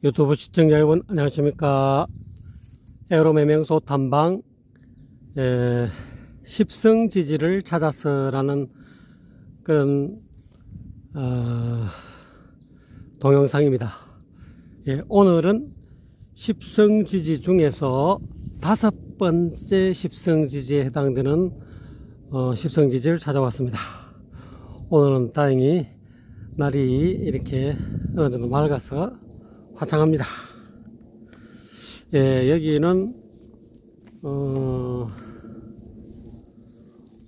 유튜브 시청자 여러분 안녕하십니까. 에어로매명소 탐방 십성지지를 찾았어라는 그런 동영상입니다. 오늘은 십성지지 중에서 5번째 십성지지에 해당되는 십성지지를 찾아왔습니다. 오늘은 다행히 날이 이렇게 어느 정도 맑아서 화창합니다. 여기는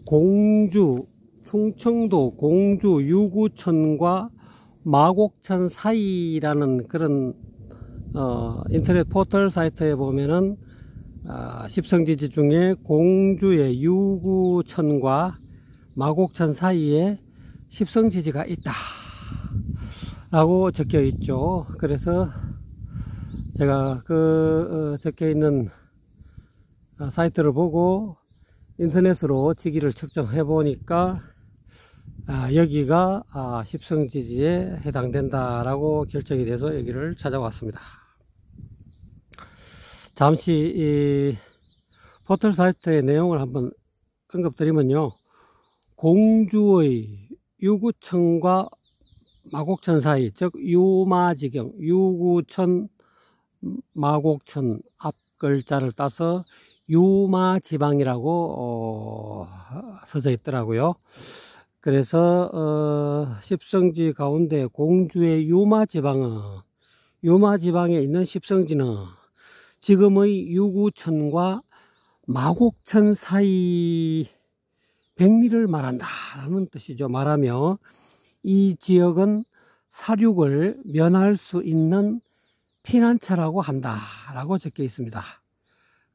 공주, 충청도 공주 유구천과 마곡천 사이라는 그런 인터넷 포털 사이트에 보면은 십성지지 중에 공주의 유구천과 마곡천 사이에 십성지지가 있다 라고 적혀 있죠. 그래서 제가 적혀 있는 사이트를 보고 인터넷으로 지기를 측정해 보니까 여기가 십성지지에 해당된다 라고 결정이 돼서 여기를 찾아왔습니다. 잠시 이 포털 사이트의 내용을 한번 언급드리면요, 공주의 유구천과 마곡천 사이, 즉 유마지경, 유구천 마곡천 앞 글자를 따서 유마지방이라고 써져 있더라고요. 그래서 십성지 가운데 공주의 유마지방에 있는 십성지는 지금의 유구천과 마곡천 사이 백리를 말한다 라는 뜻이죠. 말하며 이 지역은 사륙을 면할 수 있는 피난처라고 한다 라고 적혀 있습니다.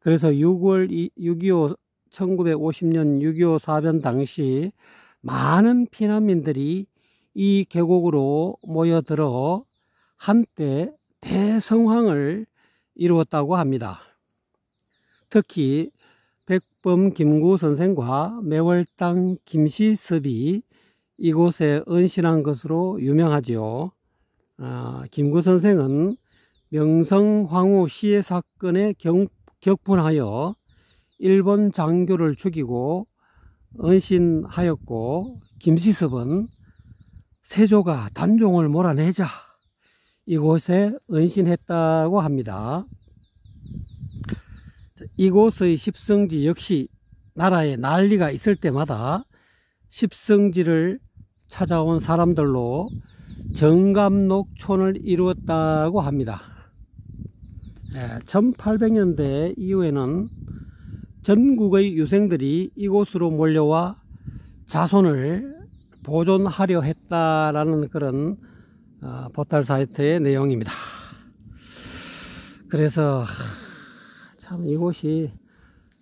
그래서 1950년 6.25 사변 당시 많은 피난민들이 이 계곡으로 모여들어 한때 대성황을 이루었다고 합니다. 특히 백범 김구 선생과 매월당 김시섭이 이곳에 은신한 것으로 유명하지요. 김구 선생은 명성황후 시해 사건에 격분하여 일본 장교를 죽이고 은신하였고, 김시섭은 세조가 단종을 몰아내자 이곳에 은신했다고 합니다. 이곳의 십성지 역시 나라에 난리가 있을 때마다 십성지를 찾아온 사람들로 정감록촌을 이루었다고 합니다. 1800년대 이후에는 전국의 유생들이 이곳으로 몰려와 자손을 보존하려 했다라는 그런 포털 사이트의 내용입니다. 그래서 참 이곳이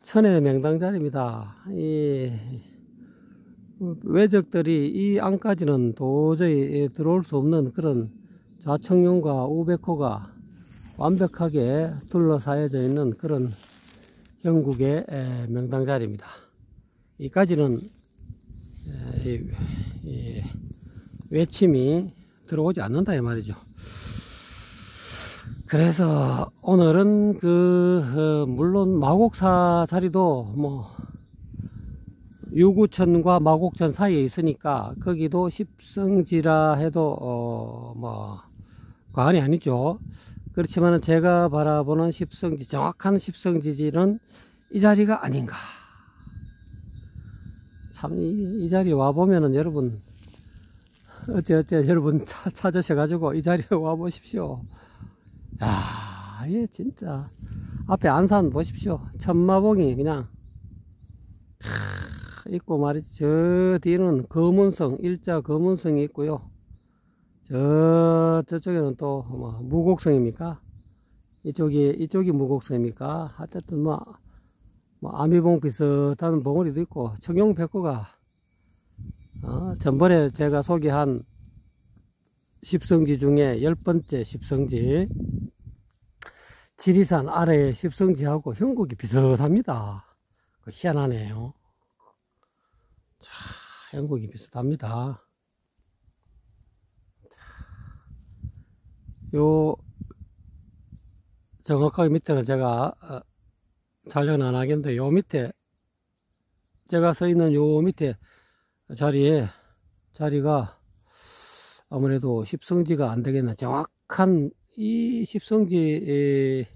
천의 명당자리입니다. 이 외적들이 이 안까지는 도저히 들어올 수 없는 그런 자청룡과 우백호가 완벽하게 둘러싸여져 있는 그런 영국의 명당자리입니다. 이까지는 외침이 들어오지 않는다 이 말이죠. 그래서 오늘은 물론 마곡사 자리도 유구천과 마곡천 사이에 있으니까 거기도 십성지라 해도 과언이 아니죠. 그렇지만 제가 바라보는 십성지, 정확한 십성지지는 이 자리가 아닌가. 참 이 자리에 와보면은 여러분 어째 여러분 찾으셔가지고 이 자리에 와보십시오. 야, 이게 진짜 앞에 안산 보십시오. 천마봉이 그냥 있고 말이지. 저 뒤는 검은성, 일자 검은성이 있고요. 저쪽에는 또 무곡성입니까? 이쪽이 무곡성입니까? 하여튼 아미봉 비슷한 봉우리도 있고, 청룡백구가 전번에 제가 소개한 십성지 중에 10번째 십성지, 지리산 아래의 십성지하고 형국이 비슷합니다. 희한하네요. 자, 형국이 비슷합니다. 요 정확하게 밑에는 제가 촬영은 안 하겠는데, 요 밑에 제가 서 있는 요 밑에 자리가 아무래도 십성지가 안 되겠나. 정확한 이 십성지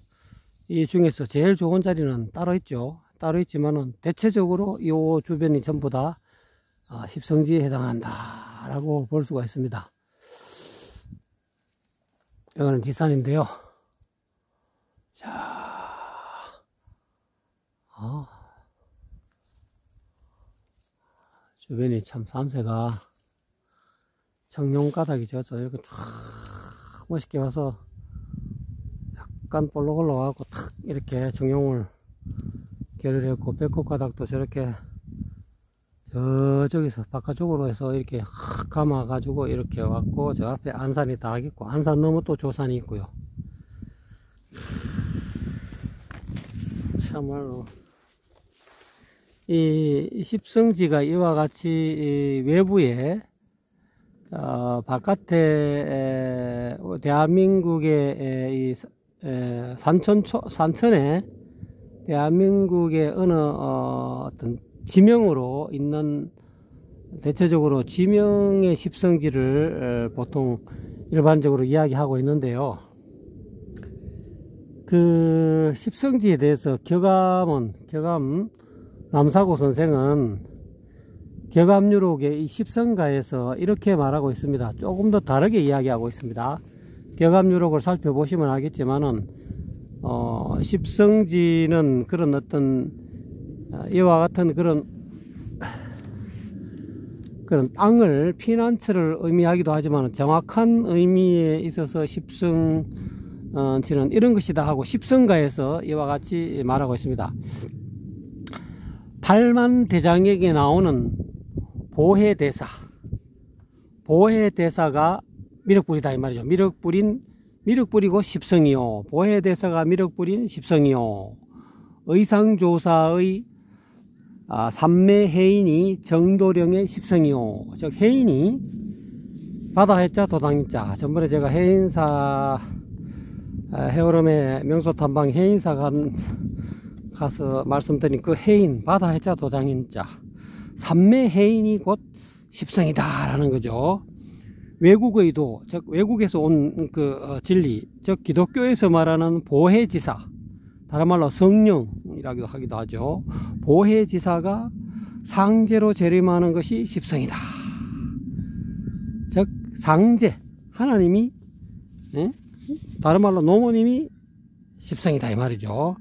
이 중에서 제일 좋은 자리는 따로 있죠. 따로 있지만은 대체적으로 이 주변이 전부 다 십성지에 해당한다 라고 볼 수가 있습니다. 이거는 뒷산인데요. 자, 주변이 참 산세가 청룡가닥이 져서 이렇게 쫙 멋있게 와서 약간 볼록 올라와갖고 탁 이렇게 청룡을 결을했고, 백곡가닥도 저렇게 저쪽에서 바깥쪽으로 해서 이렇게 확 감아가지고 이렇게 왔고, 저 앞에 안산이 딱 있고, 안산 너머 또 조산이 있고요. 참말로 이 십성지가 이와 같이 외부에 바깥에 대한민국의 이 산천에 대한민국의 어느 어떤 지명으로 있는, 대체적으로 지명의 십성지를 보통 일반적으로 이야기하고 있는데요. 그 십성지에 대해서 격암 남사고 선생은 격암유록의 이 십성가에서 이렇게 말하고 있습니다. 조금 더 다르게 이야기하고 있습니다. 격암유록을 살펴보시면 알겠지만은 십성지는 그런 어떤 이와 같은 그런 땅을 피난처를 의미하기도 하지만, 정확한 의미에 있어서 십성지는 이런 것이다 하고 십성가에서 이와 같이 말하고 있습니다. 팔만대장에게 나오는 보혜대사가 미륵불이다 이 말이죠. 미륵불이고 십성이요. 보혜대사가 미륵불인 십성이요. 의상조사의 삼매해인이 정도령의 십성이요. 즉 해인이 바다해자 도당자. 전번에 제가 해인사 해오름의 명소탐방 해인사 가서 말씀드린 그 해인, 바다해자 도당인자, 삼매해인이 곧 십성이다 라는 거죠. 외국의도, 즉 외국에서 온 그 진리, 즉 기독교에서 말하는 보혜지사, 다른 말로 성령이라기도 하기도 하죠. 보혜지사가 상제로 재림하는 것이 십성이다. 즉 상제, 하나님이, 다른 말로 노모님이 십성이다 이 말이죠.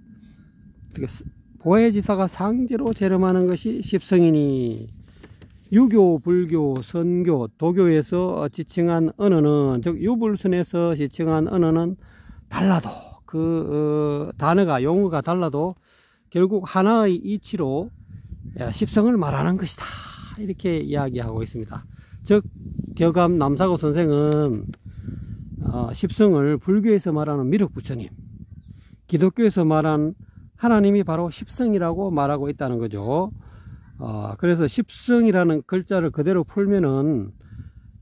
보혜지사가 상제로 재림하는 것이 십성이니, 유교, 불교, 선교, 도교에서 지칭한 언어는, 즉 유불순에서 지칭한 언어는 달라도, 그 단어가, 용어가 달라도 결국 하나의 이치로 십성을 말하는 것이다 이렇게 이야기하고 있습니다. 즉 격암 남사고 선생은 십성을 불교에서 말하는 미륵부처님, 기독교에서 말한 하나님이 바로 십성이라고 말하고 있다는 거죠. 그래서 십성이라는 글자를 그대로 풀면은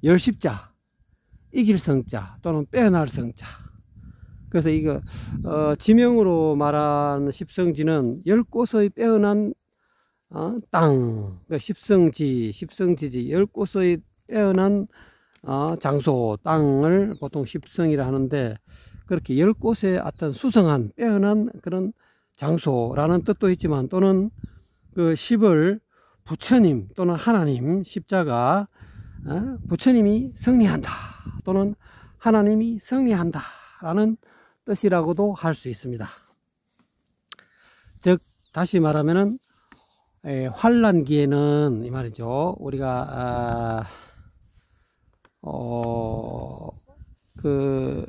열십자, 이길 성자 또는 빼어날 성자. 그래서 이거 지명으로 말하는 십성지는 10곳의 빼어난 땅, 그러니까 십성지지 10곳의 빼어난 장소, 땅을 보통 십성이라 하는데, 그렇게 10곳의 어떤 수성한 빼어난 그런 장소라는 뜻도 있지만, 또는 그 십을 부처님 또는 하나님, 십자가 부처님이 승리한다 또는 하나님이 승리한다 라는 뜻이라고도 할 수 있습니다. 즉 다시 말하면은 환란기에는 이 말이죠. 우리가 그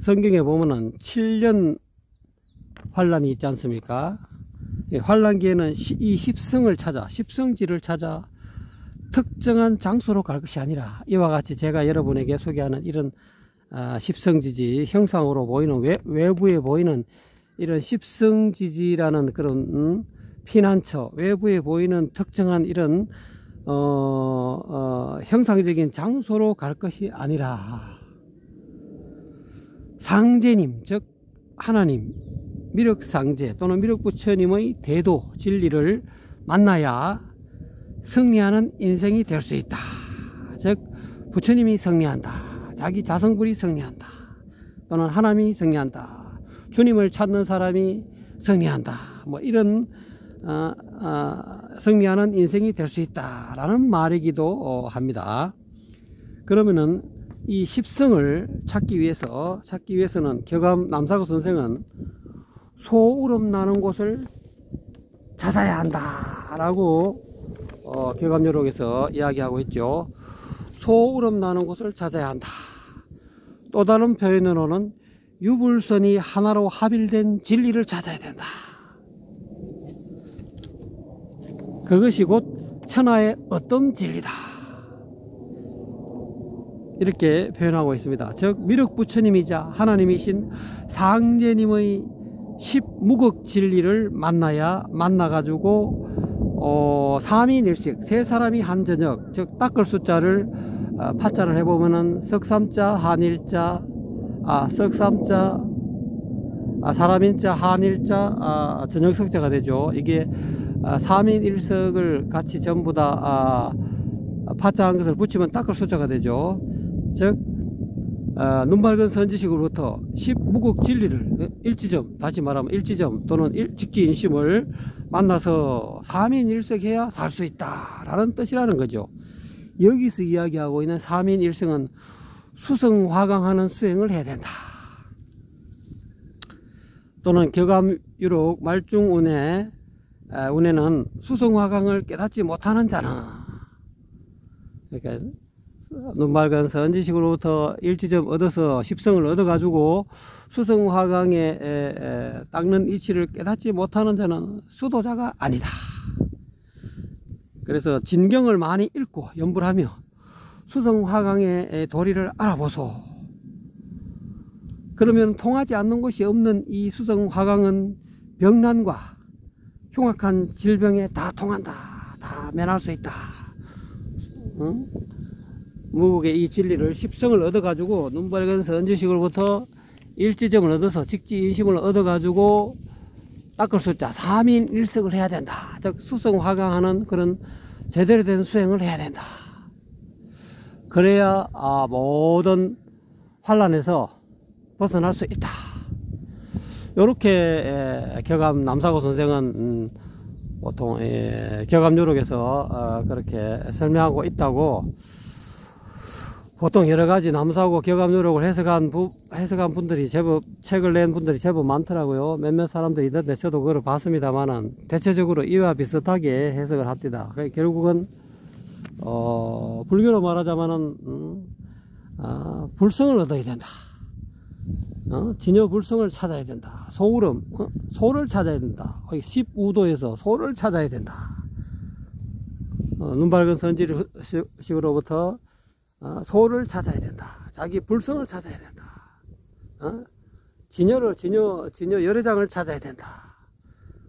성경에 보면은 7년 환란이 있지 않습니까? 환란기에는 이 십성지를 찾아 특정한 장소로 갈 것이 아니라, 이와 같이 제가 여러분에게 소개하는 이런 십성지지, 형상으로 보이는 외부에 보이는 이런 십성지지라는 그런 피난처, 외부에 보이는 특정한 이런 형상적인 장소로 갈 것이 아니라, 상제님, 즉 하나님, 미륵상제 또는 미륵부처님의 대도 진리를 만나야 승리하는 인생이 될 수 있다. 즉 부처님이 승리한다, 자기 자성불이 승리한다, 또는 하나님이 승리한다, 주님을 찾는 사람이 승리한다, 뭐 이런 승리하는 인생이 될 수 있다 라는 말이기도 합니다. 그러면은 이 십성을 찾기 위해서는 격암 남사고 선생은 소우름 나는 곳을 찾아야 한다 라고 격암요록에서 이야기하고 있죠. 소우름 나는 곳을 찾아야 한다. 또 다른 표현으로는 유불선이 하나로 합일된 진리를 찾아야 된다. 그것이 곧 천하의 어떤 진리다, 이렇게 표현하고 있습니다. 즉 미륵부처님이자 하나님이신 상제님의 십무극 진리를 만나가지고 삼인일식, 세 사람이 한 저녁, 즉 닦을 숫자를 파자를 해보면은 석삼자 한일자, 석삼자 사람인자 한일자 저녁석자가 되죠. 이게 삼인일석을 같이 전부 다 파자한 것을 붙이면 닦을 숫자가 되죠. 즉 눈밝은 선지식으로부터 십무극 진리를 일지점, 다시 말하면 일지점 또는 직지인심을 만나서 삼인일석해야 살 수 있다 라는 뜻이라는 거죠. 여기서 이야기하고 있는 삼인일성은 수성화강하는 수행을 해야 된다, 또는 격암유록 말중운에 운에는 수성화강을 깨닫지 못하는 자는, 그러니까 눈맑은 선지식으로부터 일지점 얻어서 십성을 얻어가지고 수성화강에 닦는 이치를 깨닫지 못하는 자는 수도자가 아니다. 그래서 진경을 많이 읽고 연불 하며 수성화강의 도리를 알아보소. 그러면 통하지 않는 곳이 없는 이 수성화강은 병난과 흉악한 질병에 다 통한다, 다 면할 수 있다. 응? 무국의 이 진리를 십성을 얻어가지고 눈밝은 선지식으로부터 일지점을 얻어서 직지인심을 얻어가지고 닦을 숫자 삼인일석을 해야 된다. 즉 수성화강하는 그런 제대로 된 수행을 해야 된다. 그래야 모든 환란에서 벗어날 수 있다. 이렇게 격암 남사고 선생은 보통 격암요록에서 그렇게 설명하고 있다고, 보통 여러가지 남사고 격암요록을 해석한 분들이 제법, 책을 낸 분들이 제법 많더라고요. 몇몇 사람들이 있던데 저도 그걸 봤습니다만은 대체적으로 이와 비슷하게 해석을 합니다. 결국은 불교로 말하자면은 불성을 얻어야 된다. 진여 불성을 찾아야 된다. 소우름, 소를 찾아야 된다. 십우도에서 소를 찾아야 된다. 눈밝은 선지식으로부터 소를 찾아야 된다. 자기 불성을 찾아야 된다. 진여 열애장을 찾아야 된다.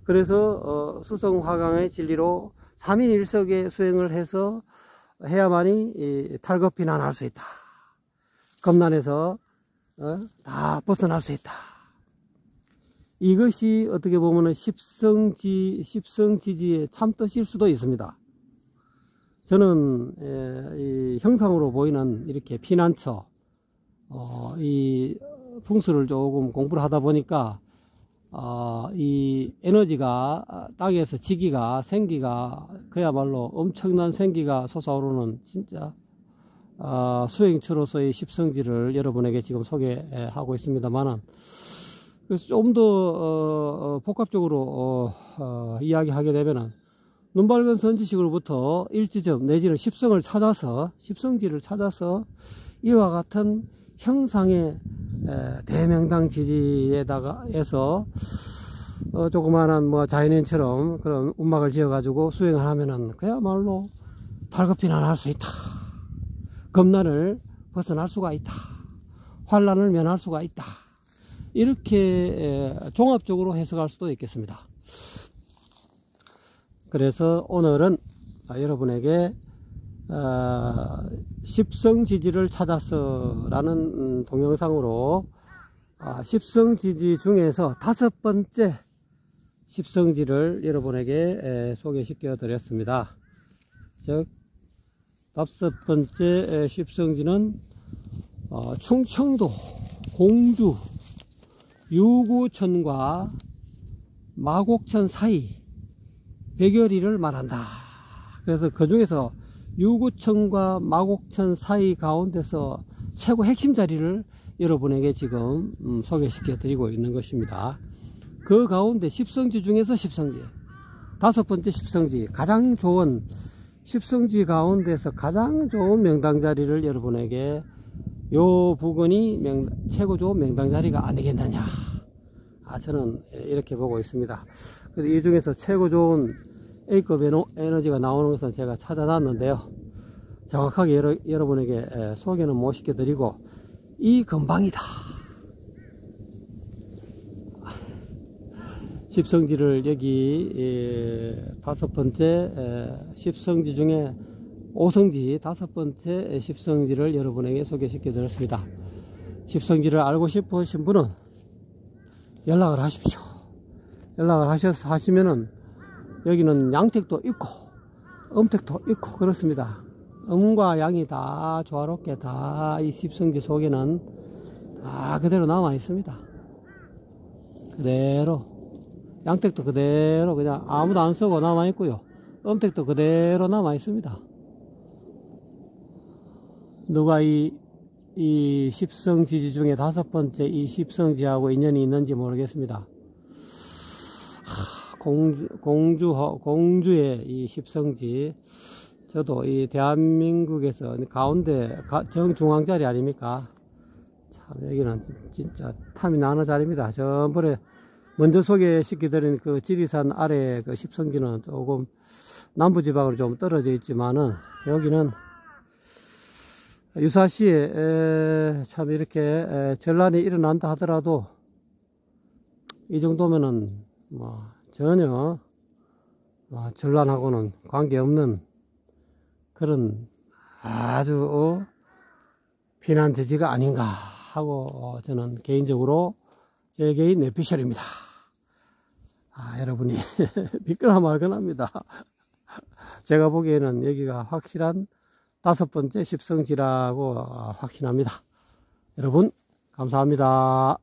그래서 수성화강의 진리로 삼인일석의 수행을 해서 해야만이 탈겁피난할 수 있다. 겁난에서 다 벗어날 수 있다. 이것이 어떻게 보면 십성지지의 참뜻일 수도 있습니다. 저는 이 형상으로 보이는 이렇게 피난처, 이 풍수를 조금 공부를 하다 보니까 이 에너지가 땅에서 지기가 생기가 그야말로 엄청난 생기가 솟아오르는 진짜 수행처로서의 십성지를 여러분에게 지금 소개하고 있습니다만은, 그래서 좀 더 복합적으로 이야기하게 되면은 눈밝은 선지식으로부터 일지점 내지는 십성지를 찾아서 이와 같은 형상의 대명당 지지에다가에서 조그마한 뭐 자연인처럼 그런 운막을 지어 가지고 수행을 하면은 그야말로 탈겁피난할 수 있다. 겁난을 벗어날 수가 있다. 환란을 면할 수가 있다. 이렇게 종합적으로 해석할 수도 있겠습니다. 그래서 오늘은 여러분에게 십성지지를 찾아서 라는 동영상으로 십성지지 중에서 5번째 십성지를 여러분에게 소개시켜 드렸습니다. 즉 5번째 십성지는 충청도 공주 유구천과 마곡천 사이 백여리를 말한다. 그래서 그 중에서 유구천과 마곡천 사이 가운데서 최고 핵심 자리를 여러분에게 지금 소개시켜 드리고 있는 것입니다. 그 가운데 십성지 중에서 십성지 5번째 십성지, 가장 좋은 십성지 가운데서 가장 좋은 명당 자리를 여러분에게 요 부근이 최고 좋은 명당 자리가 아니겠느냐, 저는 이렇게 보고 있습니다. 그래서 이 중에서 최고 좋은 A급 에너지가 나오는 것은 제가 찾아놨는데요, 정확하게 여러분에게 소개는 못 시켜드리고 이 근방이다, 십성지를 여기 5번째 십성지 중에 5성지 5번째 십성지를 여러분에게 소개시켜 드렸습니다. 십성지를 알고 싶으신 분은 연락을 하십시오. 연락을 하시면은 여기는 양택도 있고 음택도 있고 그렇습니다. 음과 양이 다 조화롭게 다 이 십성지 속에는 다 그대로 남아 있습니다. 그대로 양택도 그대로 그냥 아무도 안 쓰고 남아 있고요, 음택도 그대로 남아 있습니다. 누가 이 십성지지 중에 5번째 이 십성지하고 인연이 있는지 모르겠습니다. 공주의 이 십성지, 저도 이 대한민국에서 가운데 정중앙 자리 아닙니까? 참 여기는 진짜 탐이 나는 자리입니다. 전번에 먼저 소개시켜드린 그 지리산 아래 그 십성지는 조금 남부지방으로 좀 떨어져 있지만은 여기는 유사시에 참 이렇게 전란이 일어난다 하더라도 이 정도면은 전혀 전란하고는 관계없는 그런 아주 피난 저지가 아닌가 하고 저는 개인적으로 제 개인 내피셜입니다. 여러분이 믿거나 말거나 합니다. 제가 보기에는 여기가 확실한 5번째 십성지라고 확신합니다. 여러분 감사합니다.